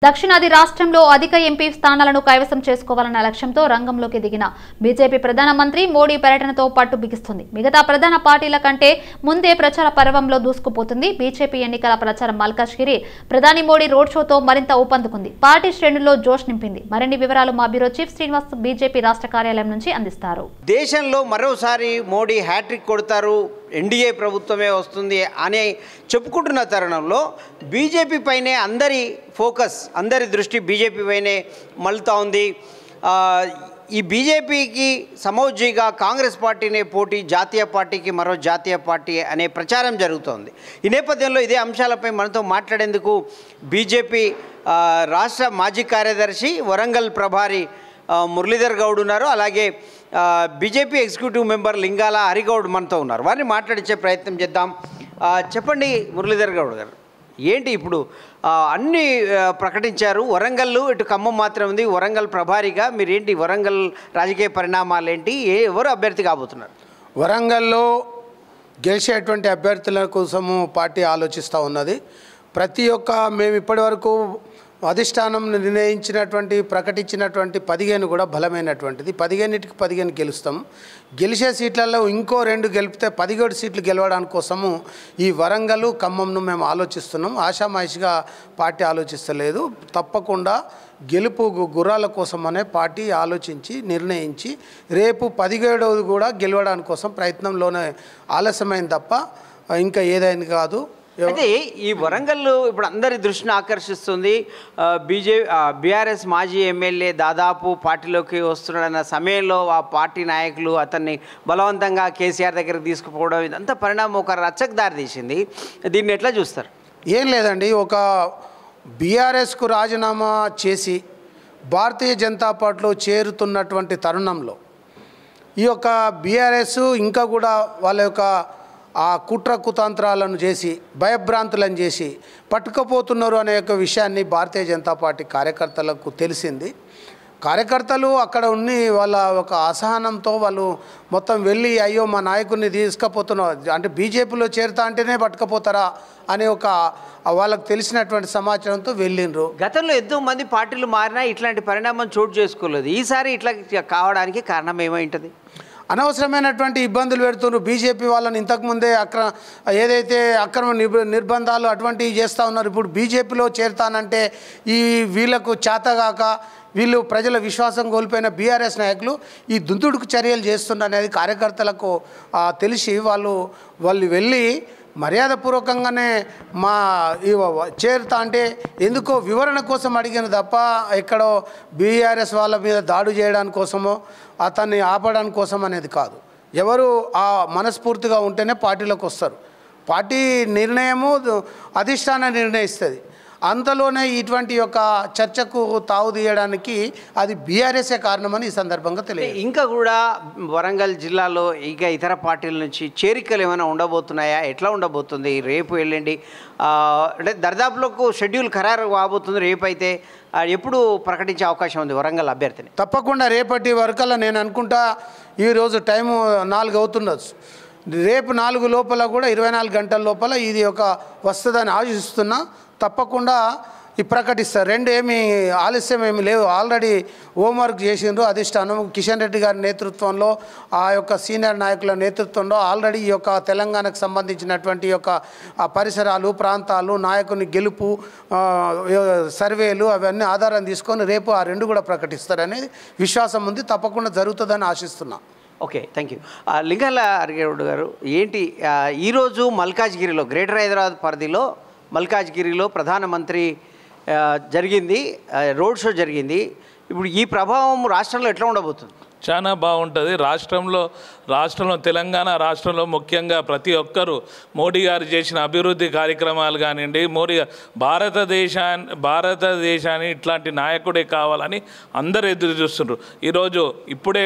దక్షిణాది రాష్ట్రంలో అధిక ఎంపీ స్థానాలను కైవసం చేసుకోవాలన్న లక్ష్యంతో రంగంలోకి దిగిన బీజేపీ ప్రధానమంత్రి మోడీ పర్యటనతో పట్టు బిగిస్తుంది. మిగతా ప్రధాన పార్టీల కంటే ముందే ప్రచార పర్వంలో దూసుకుపోతుంది. బీజేపీ ఎన్నికల ప్రచారం మల్కాజ్గిరి ప్రధాని మోడీ రోడ్ షోతో మరింత ఊపందుకుంది. పార్టీ శ్రేణుల్లో జోష్ నింపింది. మరిన్ని వివరాలు మా బ్యూరో చీఫ్ శ్రీనివాస్ బీజేపీ రాష్ట్ర కార్యాలయం నుంచి అందిస్తారు. దేశంలో మరోసారి మోడీ హ్యాట్రిక్ కొడతారు, ఎన్డీఏ ప్రభుత్వమే వస్తుంది అని చెప్పుకుంటున్న తరుణంలో బీజేపీ పైనే అందరి ఫోకస్, అందరి దృష్టి బీజేపీ పైనే మళ్ళుతూ ఉంది. ఈ బీజేపీకి సమౌజ్జిగా కాంగ్రెస్ పార్టీనే పోటీ, జాతీయ పార్టీకి మరో జాతీయ పార్టీ అనే ప్రచారం జరుగుతోంది. ఈ నేపథ్యంలో ఇదే అంశాలపై మనతో మాట్లాడేందుకు బీజేపీ రాష్ట్ర మాజీ కార్యదర్శి వరంగల్ ప్రభారి మురళీధర్ గౌడ్ ఉన్నారు. అలాగే బీజేపీ ఎగ్జిక్యూటివ్ మెంబర్ లింగాల హరిగౌడ్ మనతో ఉన్నారు. వారిని మాట్లాడించే ప్రయత్నం చేద్దాం. చెప్పండి మురళీధర్ గౌడ్ గారు, ఏంటి ఇప్పుడు అన్నీ ప్రకటించారు, వరంగల్ ఇటు ఖమ్మం మాత్రం ఉంది, వరంగల్ ప్రభారిగా మీరేంటి, వరంగల్ రాజకీయ పరిణామాలు ఏంటి, ఎవరు అభ్యర్థి కాబోతున్నారు? వరంగల్లో గెలిచేటువంటి అభ్యర్థుల కోసము పార్టీ ఆలోచిస్తూ ఉన్నది. ప్రతి ఒక్క మేము ఇప్పటి వరకు అధిష్టానం నిర్ణయించినటువంటి ప్రకటించినటువంటి 15 కూడా బలమైనటువంటిది. 15కి 15 గెలుస్తాము. గెలిచే సీట్లలో ఇంకో 2 గెలిపితే 17 సీట్లు గెలవడానికి కోసము ఈ వరంగల్ ఖమ్మంను మేము ఆలోచిస్తున్నాం. ఆషామాయిషిగా పార్టీ ఆలోచిస్తలేదు. తప్పకుండా గెలుపు గుర్రాల కోసమనే పార్టీ ఆలోచించి నిర్ణయించి రేపు 17వ కూడా గెలవడానికి కోసం ప్రయత్నంలోనే ఆలస్యమైంది తప్ప ఇంకా ఏదైనా కాదు. అయితే ఈ వరంగల్ ఇప్పుడు అందరి దృష్టిని ఆకర్షిస్తుంది. బీఆర్ఎస్ మాజీ ఎమ్మెల్యే దాదాపు పార్టీలోకి వస్తున్నాడన్న సమయంలో ఆ పార్టీ నాయకులు అతన్ని బలవంతంగా కేసీఆర్ దగ్గరికి తీసుకుపోవడం, ఇదంతా పరిణామం ఒక రచ్చకు దారితీసింది. దీన్ని ఎట్లా చూస్తారు? ఏం లేదండి, ఒక బీఆర్ఎస్కు రాజీనామా చేసి భారతీయ జనతా పార్టీలో చేరుతున్నటువంటి తరుణంలో ఈ యొక్క బీఆర్ఎస్ ఇంకా కూడా వాళ్ళ యొక్క ఆ కుట్ర కుతంత్రాలను చేసి భయభ్రాంతులను చేసి పట్టుకపోతున్నారు అనే యొక్క విషయాన్ని భారతీయ జనతా పార్టీ కార్యకర్తలకు తెలిసింది. కార్యకర్తలు అక్కడ ఉండి వాళ్ళ ఒక అసహనంతో వాళ్ళు మొత్తం వెళ్ళి అయ్యో మా నాయకుడిని తీసుకుపోతున్నారు అంటే బీజేపీలో చేరుతా అంటేనే పట్టుకపోతారా అనే ఒక వాళ్ళకు తెలిసినటువంటి సమాచారంతో వెళ్ళిండ్రు. గతంలో ఎంతో మంది పార్టీలు మారినా ఇట్లాంటి పరిణామం చోటు చేసుకోలేదు. ఈసారి ఇట్లా కావడానికి కారణం ఏమైంటుంది? అనవసరమైనటువంటి ఇబ్బందులు పెడుతున్నారు. బీజేపీ వాళ్ళని ఇంతకుముందే ఏదైతే అక్రమ నిర్బంధాలు అటువంటివి చేస్తూ ఉన్నారు. ఇప్పుడు బీజేపీలో చేరుతానంటే ఈ వీళ్ళకు చేతగాక వీళ్ళు ప్రజల విశ్వాసం కోల్పోయిన బీఆర్ఎస్ నాయకులు ఈ దుందుడుకు చర్యలు చేస్తున్నారు కార్యకర్తలకు తెలిసి వాళ్ళు వెళ్ళి మర్యాదపూర్వకంగానే మా చేరుతా అంటే ఎందుకో వివరణ కోసం అడిగిన తప్ప ఎక్కడో బీఆర్ఎస్ వాళ్ళ మీద దాడి చేయడానికి కోసమో అతన్ని ఆపడానికి కోసం అనేది కాదు. ఎవరు ఆ మనస్ఫూర్తిగా ఉంటేనే పార్టీలోకి వస్తారు. పార్టీ నిర్ణయము అధిష్టానం నిర్ణయిస్తుంది. అంతలోనే ఇటువంటి యొక్క చర్చకు తావు తీయడానికి అది బీఆర్ఎస్ఏ కారణమని ఈ సందర్భంగా తెలియదు. ఇంకా కూడా వరంగల్ జిల్లాలో ఇంకా ఇతర పార్టీల నుంచి చేరికలు ఏమైనా ఉండబోతున్నాయా? ఎట్లా ఉండబోతుంది? రేపు వెళ్ళండి అంటే దర్దాపులకు షెడ్యూల్ ఖరారు కాబోతుంది. రేపు అయితే ఎప్పుడు ప్రకటించే అవకాశం ఉంది వరంగల్ అభ్యర్థిని? తప్పకుండా రేపటి వరకల్లా నేను అనుకుంటా. ఈరోజు టైము 4 అవుతున్నది. రేపు 4 లోపల కూడా 24 గంటల లోపల ఇది ఒక వస్తుందని ఆశిస్తున్నా. తప్పకుండా ప్రకటిస్తారు. 2 ఏమీ ఆలస్యం ఏమి లేవు. ఆల్రెడీ హోంవర్క్ చేసిండ్రు అధిష్టానం. కిషన్ రెడ్డి గారి నేతృత్వంలో ఆ యొక్క సీనియర్ నాయకుల నేతృత్వంలో ఆల్రెడీ ఈ యొక్క తెలంగాణకు సంబంధించినటువంటి యొక్క పరిసరాలు ప్రాంతాలు నాయకుని గెలుపు సర్వేలు అవన్నీ ఆధారం తీసుకొని రేపు ఆ 2 కూడా ప్రకటిస్తారనేది విశ్వాసం ఉంది. తప్పకుండా జరుగుతుందని ఆశిస్తున్నా. Okay, thank you. Lingala Harigoud గారు, ఏంటి ఈరోజు మల్కాజ్గిరిలో గ్రేటర్ హైదరాబాద్ పరిధిలో మల్కాజ్గిరిలో ప్రధానమంత్రి జరిగింది, రోడ్ షో జరిగింది. ఇప్పుడు ఈ ప్రభావం రాష్ట్రంలో ఎట్లా ఉండబోతుంది? చాలా బాగుంటుంది. రాష్ట్రంలో తెలంగాణ రాష్ట్రంలో ముఖ్యంగా ప్రతి ఒక్కరూ మోడీ గారు చేసిన అభివృద్ధి కార్యక్రమాలు కానివ్వండి, భారతదేశాన్ని ఇట్లాంటి నాయకుడే కావాలని అందరూ ఎదురు చూస్తున్నారు. ఈరోజు ఇప్పుడే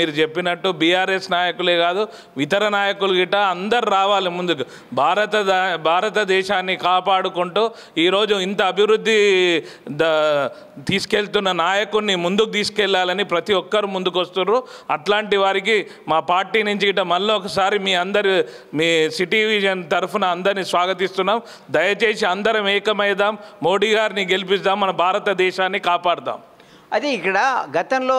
మీరు చెప్పినట్టు బీఆర్ఎస్ నాయకులే కాదు ఇతర నాయకులు గిట్ట అందరు రావాలి ముందుకు. భారతదేశాన్ని కాపాడుకుంటూ ఈరోజు ఇంత అభివృద్ధి తీసుకెళ్తున్న నాయకుడిని ముందుకు తీసుకెళ్లాలని ప్రతి ఒక్కరు ముందుకు వస్తున్నారు. అట్లాంటి వారికి మా పార్టీ నుంచి ఇట మళ్ళీ ఒకసారి మీ సిటీ విజన్ తరఫున అందరినీ స్వాగతిస్తున్నాం. దయచేసి అందరం ఏకమైదాం, మోడీ గారిని గెలిపిద్దాం, మన భారతదేశాన్ని కాపాడదాం. అది ఇక్కడ గతంలో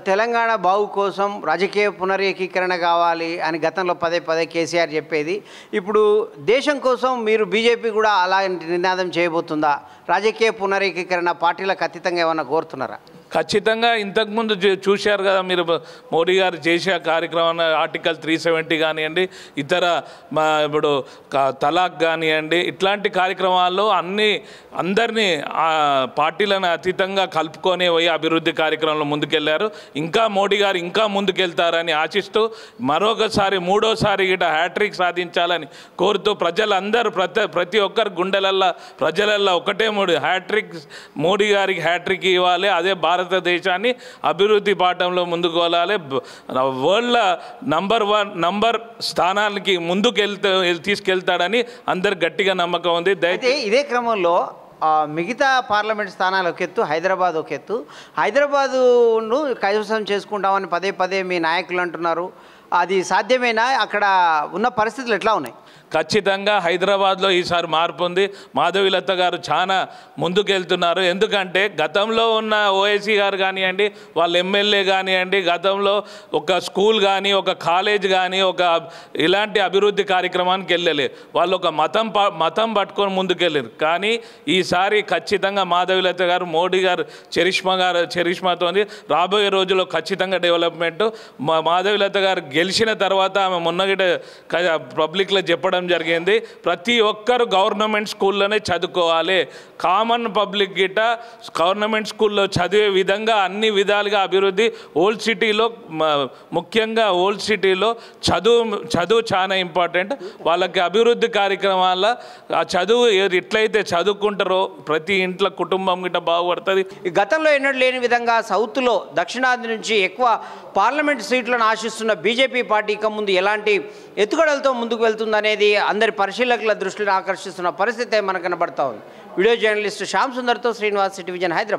తెలంగాణ బాగు కోసం రాజకీయ పునరేకీకరణ కావాలి అని గతంలో పదే పదే కేసీఆర్ చెప్పేది. ఇప్పుడు దేశం కోసం మీరు బీజేపీ కూడా అలాంటి నినాదం చేయబోతుందా? రాజకీయ పునరేకీకరణ పార్టీలకు అతీతంగా ఏమన్నా కోరుతున్నారా? ఖచ్చితంగా ఇంతకుముందు చూశారు కదా మీరు, మోడీ గారు చేసే కార్యక్రమాన్ని ఆర్టికల్ 370 కానివ్వండి, ఇతర ఇప్పుడు తలాక్ కానివ్వండి, ఇట్లాంటి కార్యక్రమాల్లో అందరినీ పార్టీలను అతీతంగా కలుపుకొని పోయి అభివృద్ధి కార్యక్రమంలో ముందుకెళ్లారు. ఇంకా మోడీ గారు ఇంకా ముందుకెళ్తారని ఆశిస్తూ మరొకసారి మూడోసారి గిట హ్యాట్రిక్ సాధించాలని కోరుతూ ప్రజలందరూ ప్రతి ఒక్కరి గుండెలల్లో ప్రజలల్లో ఒకటే హ్యాట్రిక్, మోడీ గారికి హ్యాట్రిక్ ఇవ్వాలి. అదే భారతదేశాన్ని అభివృద్ధి పాఠంలో ముందుకు వెళ్ళాలి. వరల్డ్లో నంబర్ స్థానానికి తీసుకెళ్తాడని అందరు గట్టిగా నమ్మకం ఉంది. అయితే ఇదే క్రమంలో మిగతా పార్లమెంట్ స్థానాలు ఒక ఎత్తు, హైదరాబాద్ ఒక ఎత్తు. హైదరాబాదును కైవసం చేసుకుంటామని పదే పదే మీ నాయకులు అంటున్నారు. అది సాధ్యమేనా? అక్కడ ఉన్న పరిస్థితులు ఎట్లా ఉన్నాయి? ఖచ్చితంగా హైదరాబాద్లో ఈసారి మార్పు ఉంది. మాధవీలత గారు చాలా ముందుకెళ్తున్నారు. ఎందుకంటే గతంలో ఉన్న ఓఐసీ గారు కానివ్వండి, వాళ్ళ ఎమ్మెల్యే కానివ్వండి, గతంలో ఒక స్కూల్ కానీ ఒక కాలేజ్ కానీ ఒక ఇలాంటి అభివృద్ధి కార్యక్రమానికి వెళ్ళలే. వాళ్ళు ఒక మతం పట్టుకొని ముందుకెళ్ళారు. కానీ ఈసారి ఖచ్చితంగా మాధవీలత గారు, మోడీ గారు చరిష్మాతో రాబోయే రోజుల్లో ఖచ్చితంగా డెవలప్మెంట్. మాధవీలత గారు గెలిచిన తర్వాత ఆమె మొన్నగిట పబ్లిక్లో చెప్పడం జరిగింది, ప్రతి ఒక్కరు గవర్నమెంట్ స్కూల్లోనే చదువుకోవాలి, కామన్ పబ్లిక్ గిట గవర్నమెంట్ స్కూల్లో చదివే విధంగా అన్ని విధాలుగా అభివృద్ధి. ఓల్డ్ సిటీలో ముఖ్యంగా ఓల్డ్ సిటీలో చదువు చాలా ఇంపార్టెంట్. వాళ్ళకి అభివృద్ధి కార్యక్రమాల ఆ చదువు ఎట్లయితే చదువుకుంటారో ప్రతి ఇంట్లో కుటుంబం గిట బాగుపడుతుంది. గతంలో ఎన్నడూ లేని విధంగా సౌత్లో దక్షిణాది నుంచి ఎక్కువ పార్లమెంట్ సీట్లను ఆశిస్తున్న బీజేపీ పార్టీ ఇక ముందు ఎలాంటి ఎత్తుగడలతో ముందుకు వెళ్తుందనేది అందరి పరిశీలకుల దృష్టిని ఆకర్షిస్తున్న పరిస్థితి మనకు కనబడతా ఉంది. వీడియో జర్నలిస్ట్ శ్యామ్ సుందర్తో శ్రీనివాస్, సిటీ విజన్, హైదరాబాద్.